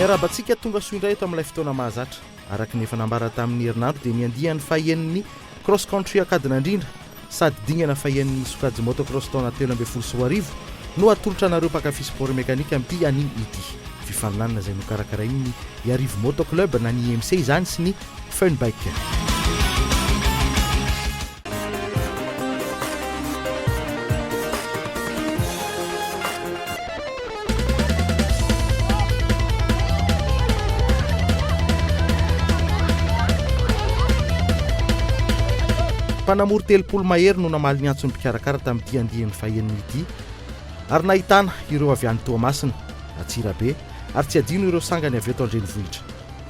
miarabantsika tonga soa indray eto amin'ilay fotoana mahazatra araka ny efa nambara tamin'ny herinandro dia niandihan'ny fahen'ny cross country akadin'andrindra sady dingana fahen'ny sokajy motocross taona 2024 no atolotra anareo mpakafy sport mécanique amin'ity aniny ity fifaninanana izay no karakarainy ny Arivo Moto Club na ny IMC izany sy ny Funbike. Mpanamory telopolo mahery no namaly ny antsony mpikarakara tamin'ity andihan'ny faheniny ity ary nahitana ireo avy any Toamasina, Atsirabe ary tsy adino ireo sangany avy eto an-drenivohitra.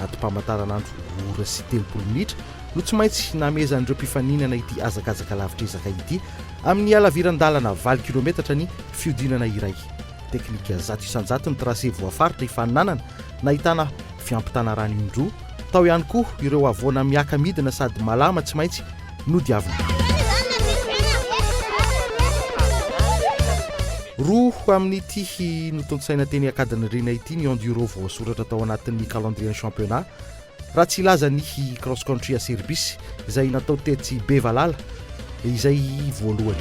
Atom-pamantaranandro ora sy 30 minitra no tsy maintsy namezan'ireo mpifaninana ity azakazaka lavitra ezaka ity amin'ny alaviran-dalana 20 kilometatra ny fiodinana iray. Teknika 100 ny tracé voafaritra ifaninanana nahitana fiampitana rano indroa, tao ihany koa ireo avoana miaka midina sady malama tsy maintsy no diavina. Roa amin'ity notontsaina teny akadin'irina ity ny enduro voasoratra tao anatin'ny calendrier championnat raha tsy ilaza ny cross country a Serbis izay natao tetsy Bevalala izay voalohany.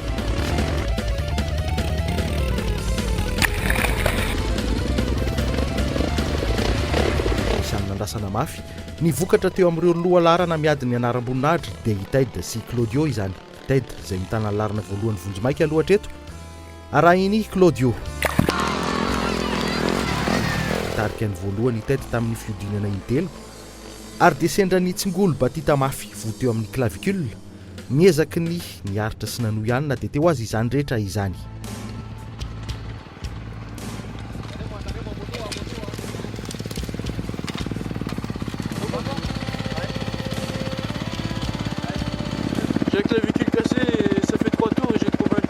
Isany nandrasana mafy ny vokatra teo amin'ireo loha larana miady ny anaram-boninahitra dia i Ted sy Claudio izany. Ted izay mitana larana voalohany vonjomaika aloha hatreto arahiny Claudio. Tarika ny voalohany Ted tamin'ny fiodinana intelo ary desendra ny tsingolo Batita mafy vo teo amin'ny clavicule miezaky ny niaritra sy nanohy ihany na dia teo azy izany rehetra izany. J'ai la clavicule cassée et ça fait 3 tours et j'ai trop mal.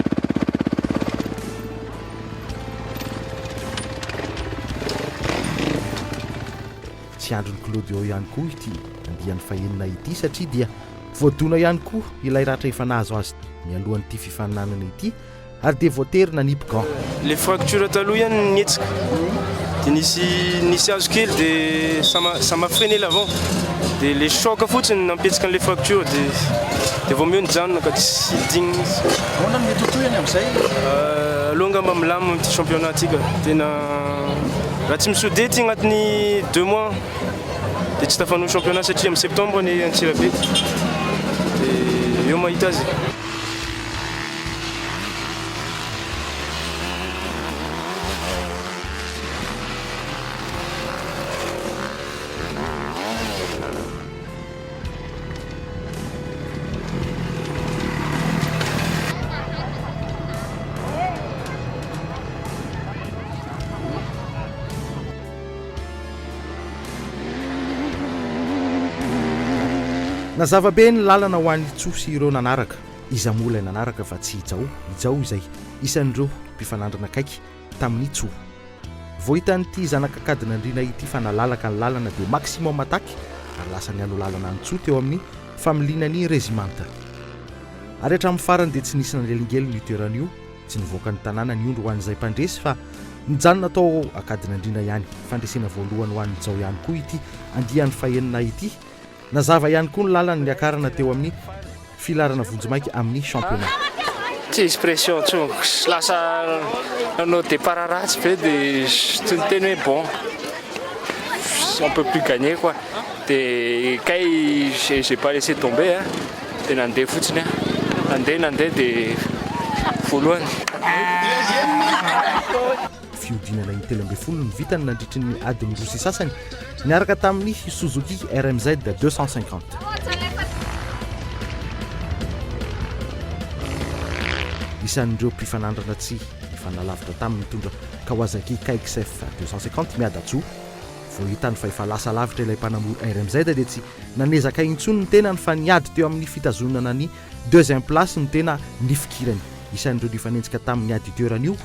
Tsy androny Claudio ihany koa ity andihan'ny fahenina ity satria dia voadona ihany koa ilay ratra efa nahazo azy mialohan'ity fifaninanana ity ary dia voatery nanipy gant. Les fractures taloha ihany nietsika dia nisy hazo kely dia ça m'a freiné l'avant dia les chocs fotsiny nampetsika an'ilay fracture dia vao miho nijanona ka tsy digny. Ahoana no mety toy any amin'izay? Aloha ngamba milamina amin'ity championnat ity ka tena raha tsy misode ity agnatin'ny 2 mois dia tsy tafanohy championnat satria amin'ny septembre ny Antsirabe dia eo mahita azy. Nazava be ny lalana ho an'ny Tso sy ireo nanaraka. Izamola nanaraka fa tsy Ijao izay isan'ireo mpifanandrana akaiky tamin'ny Tso. Vao hitan'ity zanak'akadin'andrina ity fa nalalaka ny lalana dia maximum attaque ary lasa ny alo lalana ny Tso teo amin'ny familianan'ny Regimanta. Ary hatramin'ny farany dia tsy nisy nangelingeliny io toeran'io, tsy nivoaka ny tanàna ny ondro ho an'izay mpandresy fa nijanona tao akadin'andrina ihany. Fandresena voalohany ho an'ny Ijao ihany koa ity andihan'ny fahenina ity. Nazava ihany koa ny lalana ny akarana teo amin'ny filarana vonjomaika amin'ny championnat. Tsy misy pression tsony, lasa nanao départ ratsy be dia tsy niteny hoe bon on peut plus gagner quoi. Dia kay j'ai pas laissé tomber dia nandeha fotsiny nandeha dia voalohany. Fiodinana intelo amby folo ny vitany nandritry ny adiny roa sy sasany niaraka tamin'ny Suzuki RMZ 250. Isan'ireo mpifanandrana tsy mifanalavitra tamin'ny mitondra Kawasaki KXF 250 miadatso vao hitany fa efa lasa lavitra ilay mpanamory RMZ dia tsy nanezaka intsony ny tena ny fa niady teo amin'ny fitazonana ny deuxième place ny tena nifikirany isan'ireo nifanenjika tamin'ny ady itoeran'io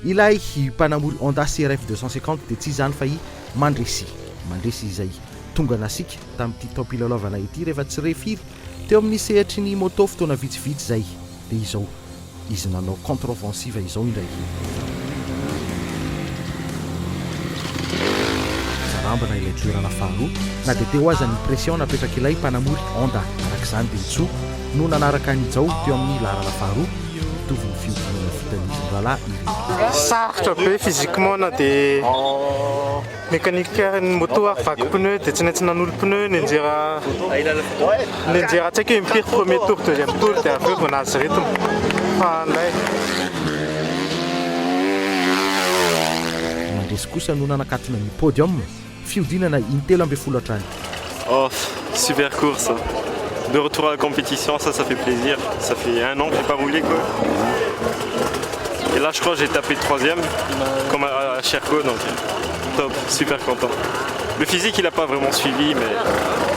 ilay mpanamory Honda CRF 250 dia tsy izany fa mandresy izay tonga nasika tamin'ity tampilalaovana ity rehefa tsy refiry teo amin'ny sehatry ny moto fotoana vitsivitsy zay dia izao izy nanao contre offensive izao indray zarambana ilay toerana faharoa na dia teo aza ny pression napetraka ilay mpanamory Honda arak'izany dia itso no nanaraka nyjao teo amin'ny larana faharoa mitovy ny fiodinana vitan'izy rahalahy sarotra be physiquement na dia mécanique ny moto vaky pneu dia tsy maintsy nanolo pneu nenjera tsy haiko hoe impiry premier tour deuxième tour dia avy eo vao nahazo rythme fa nday mandresy kosa no nanakatona ny podium fiodinana intelo amby folo hatrany Oh, super course. De retour à la compétition, ça fait plaisir. Ça fait 1 an que j'ai pas roulé quoi. Et là je crois que j'ai tapé 3e comme à Cherco, donc top, super content. Le physique il a pas vraiment suivi mais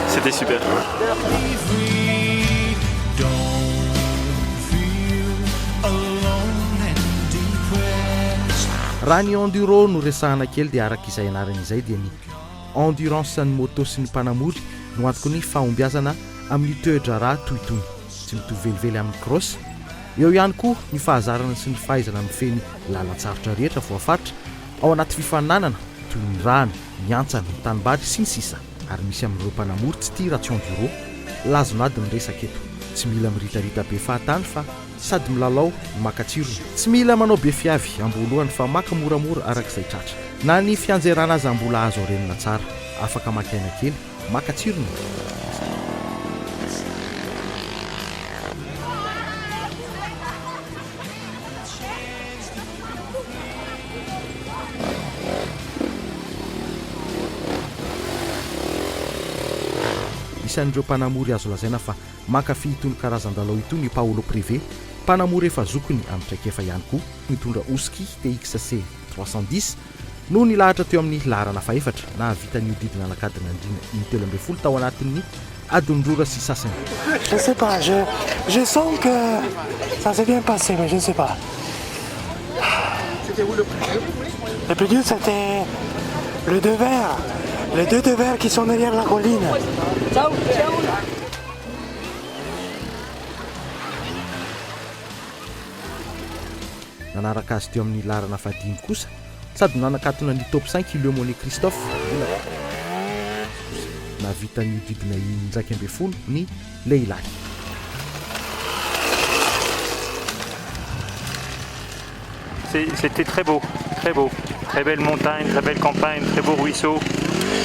c'était super. raha ny enduro no resahana kely dia araka izay anarana izay dia ny endurance ny moto sy ny mpanamory no antoko ny fahombiazana amin'ny toetra raha tohitony tsy mitovy velively amin'ny cross eo ihany koa ny fahazarana sy ny fahaizana mifeny lalan-tsarotra rehetra voafaritra ao anaty fifaninanana toy ny rano ny antsana ny tanimbary sy ny sisa ary misy amin'ireo mpanamory tsy tia raha tsy enduro lazonady ny resaka eto tsy mila miritarita be fahatany fa sady milalao makatsirony tsy mila manao be fiavy ambolohany fa maka moramora arak'izay tratra na ny fianjerana azy mbola azo arenina tsara afaka makaina kely makatsirony isan'ireo mpanamory azo lazaina fa mankafy itony karazan-dalao itony Paolo Privé mpanamory efa zokony amin'ny traikefa ihany koa mitondra Oski TXC 310 no nilahatra teo amin'ny larana faefatra na vita ny odidina anakadina indrina 13 tao anatin'ny adin-drora sy sasany. Je sais pas, je sens que ça s'est bien passé, mais je ne sais pas. C'était où le plus dur? Le plus dur, c'était le Devers. Les 2 Devers qui sont derrière la colline. nanaraka azy teo amin'ny larana fahadimy kosa sady nanakatona ny top 5 Le Monet Christophe navita ny didina 120 ny lehilahy. C'était très beau, très belle montagne, très belle campagne, très beau ruisseau,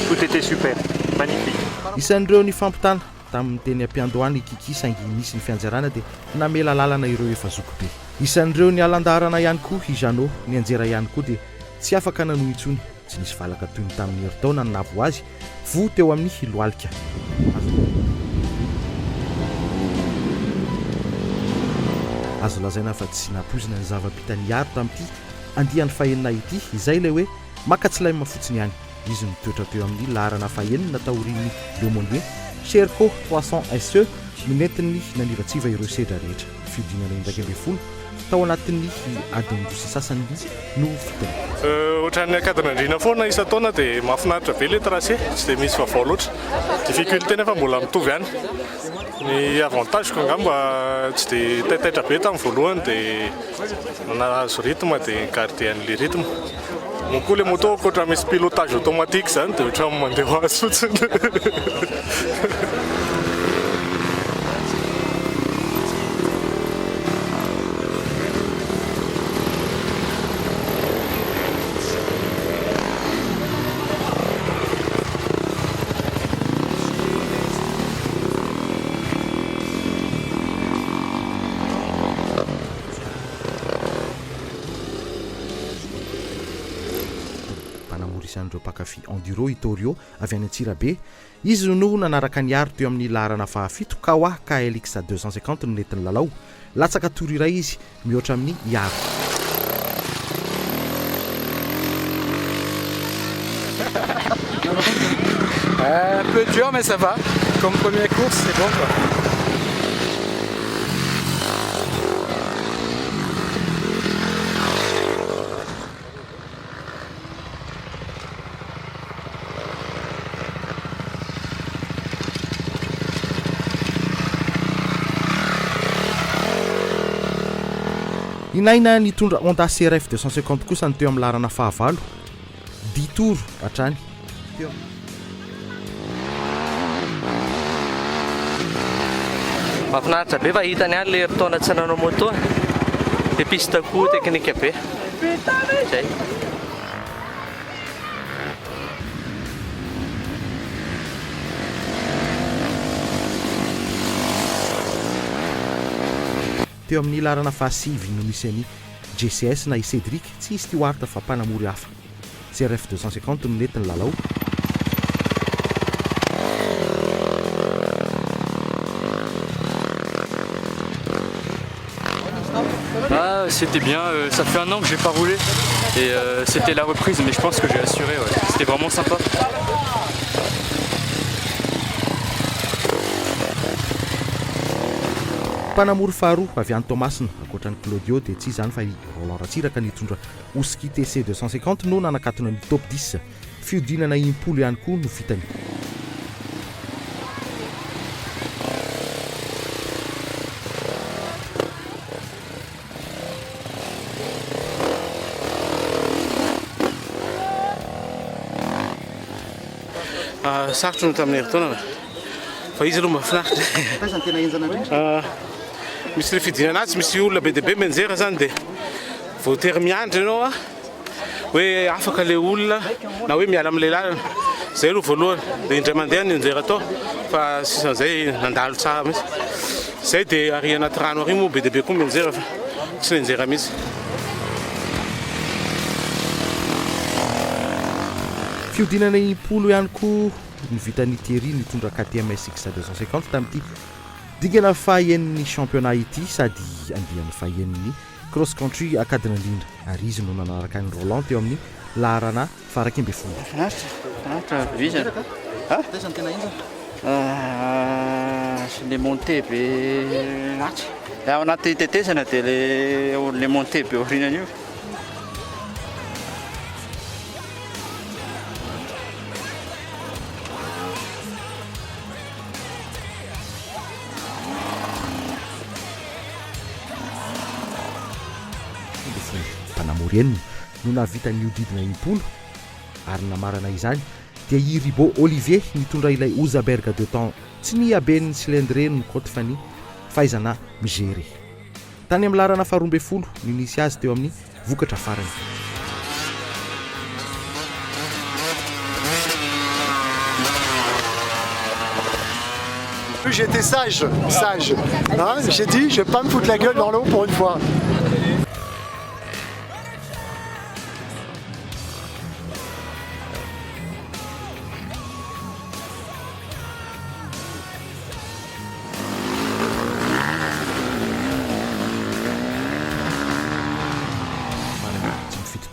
tout était super, magnifique. Isan'ireo ny fampitana tamin'ny teny ampiandohany Kiki saingy nisy ny fianjarana dia namela lalana ireo efa zoko be. Isan'ireo ny alandarana ihany koa Hijano ny anjera ihany koa dia tsy afaka nanohy intsony tsy nisy valaka toy ny tamin'ny herintaona ny navo azy vo teo amin'ny loalika. Azo lazaina fa tsy nampozina ny zava-bitany aro tamin'ity andiany fahenina ity izay ilay hoe makatsilaima fotsiny ihany izy mitoetra teo amin'ny larana fahenina taorian'ny Le Monet Cherco 300 SE minentin'ny nanivatsiva ireo sedra rehetra fiodinana 120 tao anatin'ny adin-drosy sasany no fitany. Ohatran'ny akadina andrina foana isan-taona dia mahafinaritra be le tracé tsy dia misy vaovao loatra difficulté nefa mbola mitovy ihany. Ny avantage ko angamba tsy dia taitaitra be tamin'ny voalohany dia nahazo rythme dia garder an'ilay rythme. Moa koa ilay moto koatra misy pilotage automatique zany dia ohatran'ny mandeha azy fotsiny. isan'ireo mpakafy enduro Itorio avy any Antsirabe izy no nanaraka ny aro teo amin'ny larana fahafito Kawa KLX 250 no nentin'ny lalao latsaka tory iray izy mihoatra amin'ny iaro. Un peu dur mais ça va. Comme première course, c'est bon quoi. inaina nitondra Honda CRF 250 kosa ny teo amin'ny larana fahavalo 10 tour hatrany mahafinaritra be fa hitany any le fotoana tsy nanao moto dia piste koa teknika be zay teo amin'ny larana fahasivy no misy any GCS na i Cédric tsy izy stewart fa mpanamory hafa CRF 250 no netiny lalao Ah, c'était bien, ça fait un an que j'ai pas roulé et c'était la reprise mais je pense que j'ai assuré, ouais. C'était vraiment sympa. mpanamory faharoa avy any Tomasina ankoatran'ny Claudio dia tsy izany fa i Roland Ratsiraka nitondra Husky TC 250 no nanakatona ny top 10 fiodinana impolo ihany koa no vitany sarotro no tamin'ny herintaona fa izy aloha mahafinaritra misy le fidinana azy misy olona be dia be menjera zany dia voatery miandry ianao hoe afaka le olona na hoe miala amin'ilay lalana zay aloha voalohany dia indray mandeha ny enjera atao fa sisan'izay nandalo tsara mihitsy zay dia ary anaty rano ary moa be dia be koa menjera fa tsy nenjera mihitsy fiodinana impolo ihany koa ny vitany Thierry nitondra KTM SX 250 tamin'ity dingana fahaeniny championnat ity sady andian'ny fahaeniny cross country akadina indrindra ary izy no nanaraka ny Roland teo amin'ny larana faraky amby folo le montée be ratsy ao anaty tetesana dia le montée be orinana io mpanamory eniny no nahavita ny odidina impolo ary namarana izany dia i Ribo Olivier nitondra ilay Ozaberg de temps tsy ny aben'ny cylindre no koty fa ny fahaizana migere tany amin'ny larana faharoa amby folo no nisy azy teo amin'ny vokatra farany J'étais sage. Hein, j'ai dit, je vais pas me foutre la gueule dans l'eau pour une fois.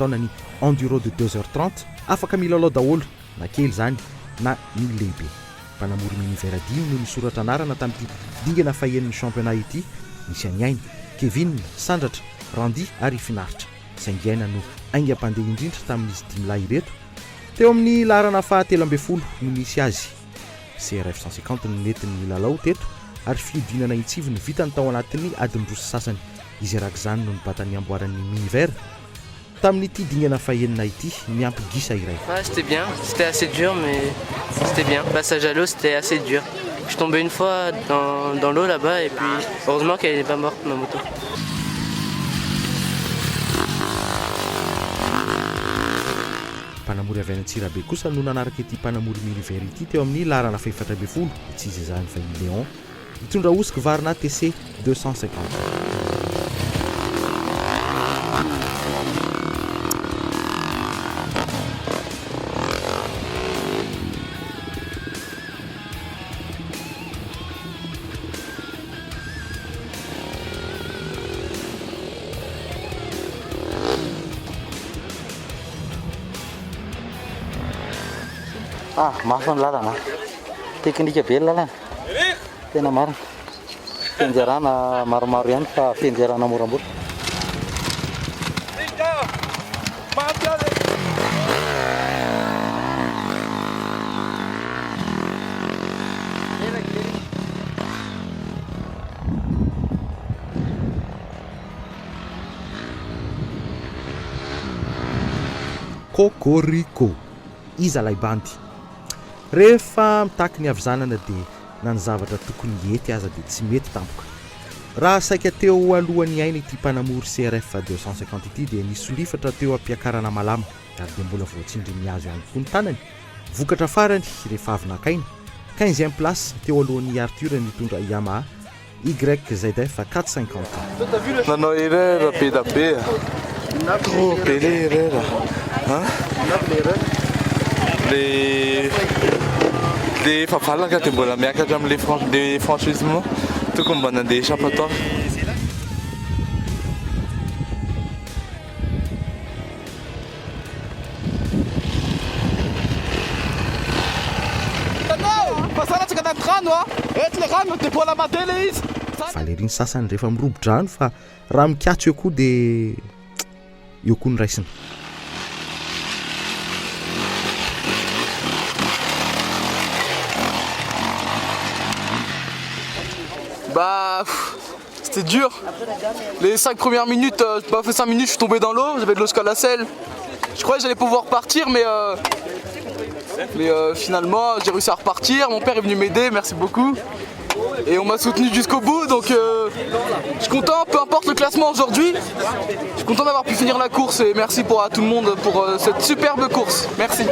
Ny enduro de 2h30 afaka milalao daholo na kely zany na ny lehibe mpanamory minivera dimy no nisoratra anarana tamin'ity dingana fahaeniny championnat ity nisy anyaina Kevin sandratra Randy ary finaritra saingiaina no aingam-pandeha indrindra tamin'izy dimy lahy ireto teo amin'ny larana fahatelo amby folo no nisy azy CRF 150 no netiny lalao teto ary fiodinana intsivy no vitany tao anatin'ny adin-droso sasany izy arak'izany no nibatany amboaran'ny minivera tamin'ity dingana fahaenina ity miampy gisa iray. C'était bien, c'était assez dur mais c'était bien. Passage à l'eau, c'était assez dur. Je suis tombé une fois dans l'eau là-bas et puis heureusement qu'elle n'est pas morte ma moto. Mpanamory avy any Antsirabe kosa no nanaraka ity mpanamory minivera ity teo amin'ny larana faefatra amby folo tsy izy izany fa i Léon mitondra Husky Varna TC 250. Mafy ny lalana. Teknika be ny lalana. Tena marina. Fianjarana maromaro ihany fa fianjarana moramora. Kokoriko iza lay bandy rehefa mitaky ny avizanana dia na ny zavatra tokony ety aza dia tsy mety tampoka raha saika teo alohan'ny aina ity mpanamory CRF 250 ity dia nisolifatra teo ampiakarana malama ary dia mbola voatsindry miazo ihany koa ny tanany vokatra farany rehefa avy nakaina 15e place teo alohan'ny Arthur nitondra Yamaha YZF 450 nanao erreur be da be trop belle erreur le favalaka dia mbola miakatra amin'le franchisement tokony mba nandeha échappatoire. valeriny sasany rehefa mirobo-drano fa raha mikatso eo koa dia eo koa ny raisina. Bah, c'était dur. Les 5 premières minutes, j'ai pas fait 5 minutes, je suis tombé dans l'eau, j'avais de l'eau jusqu'à la selle. Je croyais que j'allais pouvoir partir, mais finalement j'ai réussi à repartir. Mon père est venu m'aider, merci beaucoup. Et on m'a soutenu jusqu'au bout, donc je suis content, peu importe le classement aujourd'hui. Je suis content d'avoir pu finir la course et merci à tout le monde pour cette superbe course. Merci.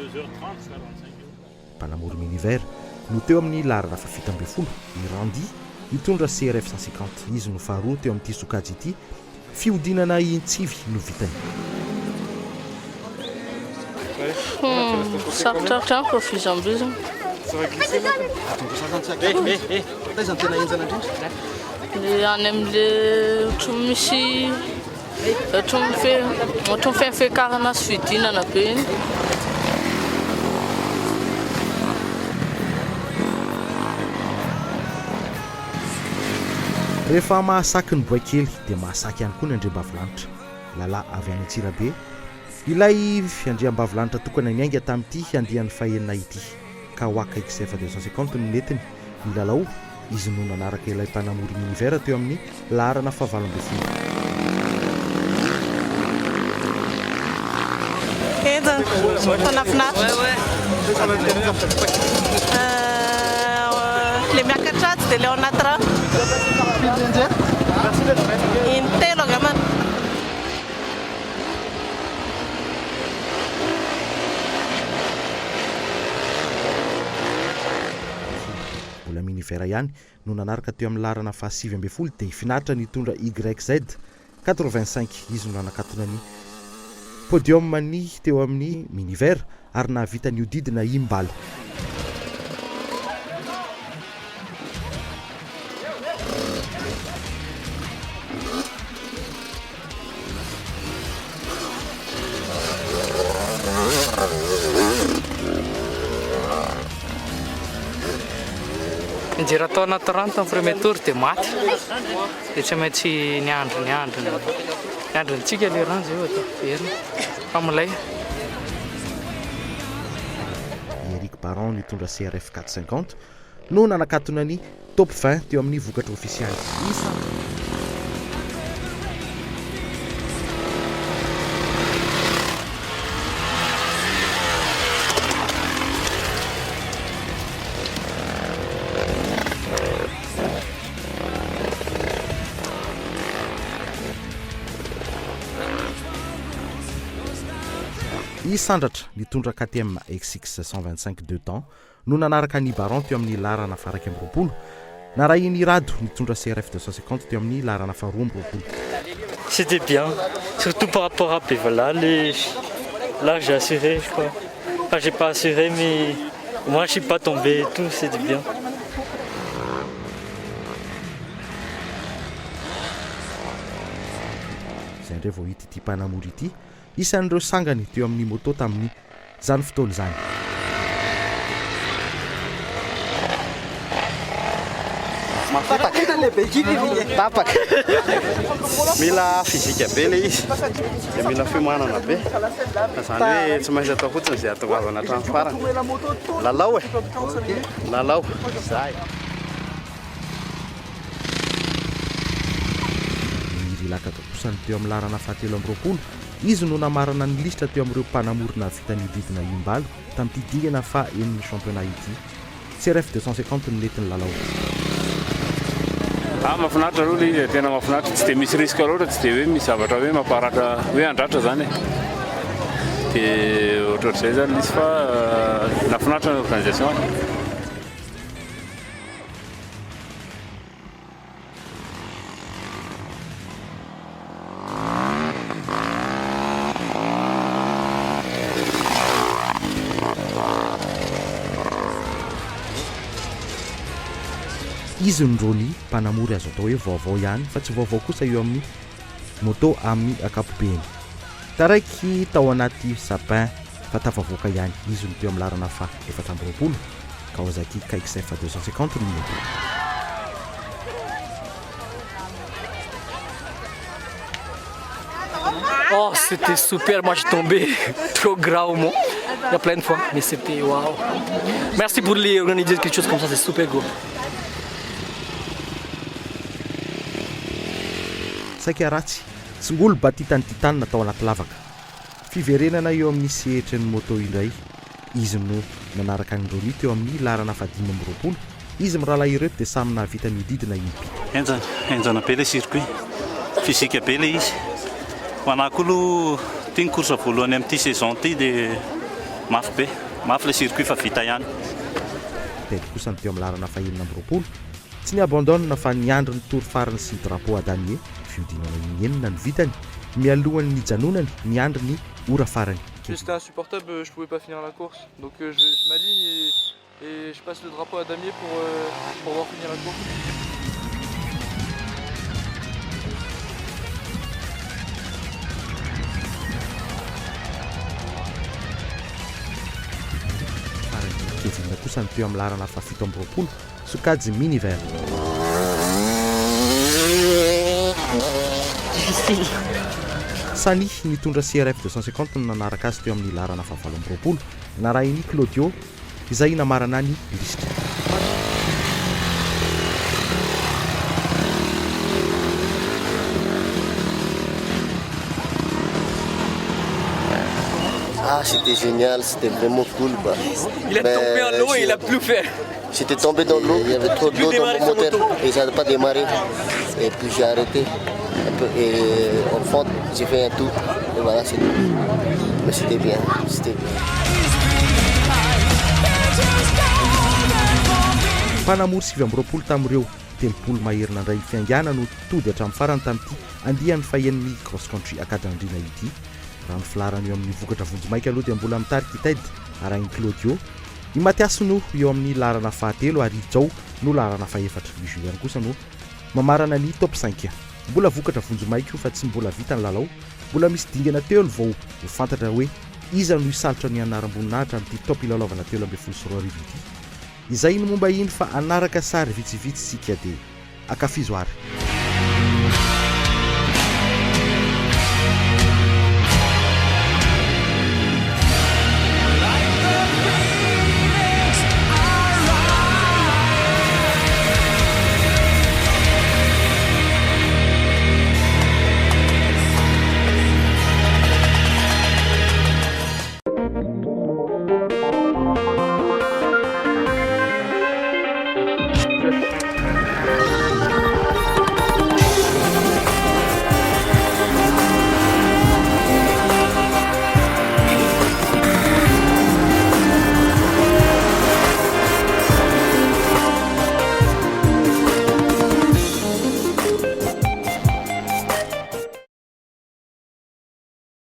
2h30. Mpanamory Miniver no teo amin'ny larana fa 7 ny Randy nitondra CRF 150 izy no faharoa teo amin'ity sokajy ity fiodinana intsivy no vitany. Sarotraritra ko fizambizana. Le any amin'le ohatran'ny misy ohatran'ny fiakarana sy fidinana be iny. Rehefa mahasaky ny boakely dia mahasaky ihany koa ny andriambavilanitra lala avy any Antsirabe ilay andriambavilanitra tokana ny ainga tamin'ity andihan'ny fahenina ity ka hoaka XF 250 no netiny ny lalao izy no nanaraka ilay mpanamory Miniver teo amin'ny larana fa 20. Le miakatra dia le ao anaty rano. Intelo gamana. Mbola Miniver ihany no nanaraka teo amin'ny larana fa 7 dia finaritra nitondra YZ 85 izy no nanakatona ny podium ny teo amin'ny Miniver ary nahavita ny odidina imbaly. Nijery atao anaty rano tamin'ny premier tour dia maty dia tsy maintsy niandrontsika le rano zay atao verina familay. Eric Baron nitondra CRF 450 no nanakatona ny top 20 teo amin'ny vokatra ofisialy. Isandratra nitondra KTM XX 125 2 temps no nanaraka ny Baron teo amin'ny larana fa 20. Narahiny Rado nitondra CRF 250 teo amin'ny larana fa 20. C'était bien, surtout par rapport à Pévala. Là j'ai assuré, je crois. Enfin j'ai pas assuré, mais moi je suis pas tombé et tout, c'était bien. Zay ndray vao hita ity mpanamory ity isan'ireo sangany teo amin'ny moto tamin'ny zany fotoana zany. Tapaka. Mila fizika be le izy. Dia mila fiomanana be. Zany hoe tsy maintsy atao fotsiny izay atongavana hatramin'ny farany. Lalao e. Lalao. Zay. Lakaka kosany teo amin'ny larana fahatelo amby roapolo izy no namarana ny listra teo amin'ireo mpanamorona vita ny didina imbalo tamin'ity dingana fa eniny championnat ity. CRF 250 ny netiny lalao. Mahafinaritra aloha ilay izy, tena mahafinaritra, tsy dia misy risque loatra, tsy dia hoe misy zavatra hoe mamparatra hoe handratra zany. Dia ohatr'izay zany izy fa nafinaritra ny organisation. Izy ny Rony mpanamory azo atao hoe vaovao ihany fa tsy vaovao kosa eo amin'ny moto amin'ny akapobeny. Taraiky tao anaty sapin fa tafavoaka ihany izy ny teo amin'ny larana fa 420 Kawasaki KXF 250 ny moto. Oh, c'était super, moi j'ai tombé trop gras au mot. Il y a plein de fois, mais c'était waouh. Merci pour les organiser quelque chose comme ça, c'est super gros. Saika ratsy tsy ngolo batitany natao anaty lavaka. Fiverenana eo amin'ny sehetry ny moto indray. Izy no nanaraka ny Rony teo amin'ny larana fa 520. Izy mirala ireo dia samy nahavita mididina impy. Enjana be le circuit. Fizika be le izy. Ho anako aloha tiany course voalohany amin'ity saison ity dia mafy be. Mafy le circuit fa vita ihany. Tedy kosa ny teo amin'ny larana fa 20. Tsy ny abandonne fa niandry ny tour farany sy ny drapeau à damier. Fiodinana ny enina ny vitany, mialohan'ny nijanonany, niandry ny ora farany. C'était insupportable, je pouvais pas finir la course. Donc je m'aligne et je passe le drapeau à damier pour pouvoir finir la course. Kevina kosa ny teo amin'ny larana fa 720 sokajy miniver. Sany nitondra CRF 250 no nanaraka azy teo amin'ny larana fa 720 narahiny Claudio izay namarana ny listra. Ah, c'était génial, c'était vraiment cool. Bah. Il est tombé en l'eau et il a plus fait. J'étais tombé dans l'eau, il y avait trop d'eau dans mon moteur et ça n'a pas démarré. Et puis j'ai arrêté un peu et en fond j'ai fait un tour et voilà c'est tout. Mais c'était bien, c'était bien. Mpanamory 720 tamin'ireo 30 maherina indray fiangana no tody hatramin'ny farany tamin'ity andian'ny fahen'ny cross country akadandrina ity. Raha ny filarana eo amin'ny vokatra vonjimaika aloha dia mbola mitarika itaidy arahiny Claudio. I Matias no eo amin'ny larana fahatelo ary Jao no larana faefatra. I Julien kosa no mamarana ny top 5. Mbola vokatra vonjimaika fa tsy mbola vita ny lalao. Mbola misy dingana telo vao ho fantatra hoe iza no isalotra ny anaram-boninahitra amin'ity top ilalaovana 7 ity. Izay no momba iny fa anaraka sary vitsivitsy sika dia akafizo ary.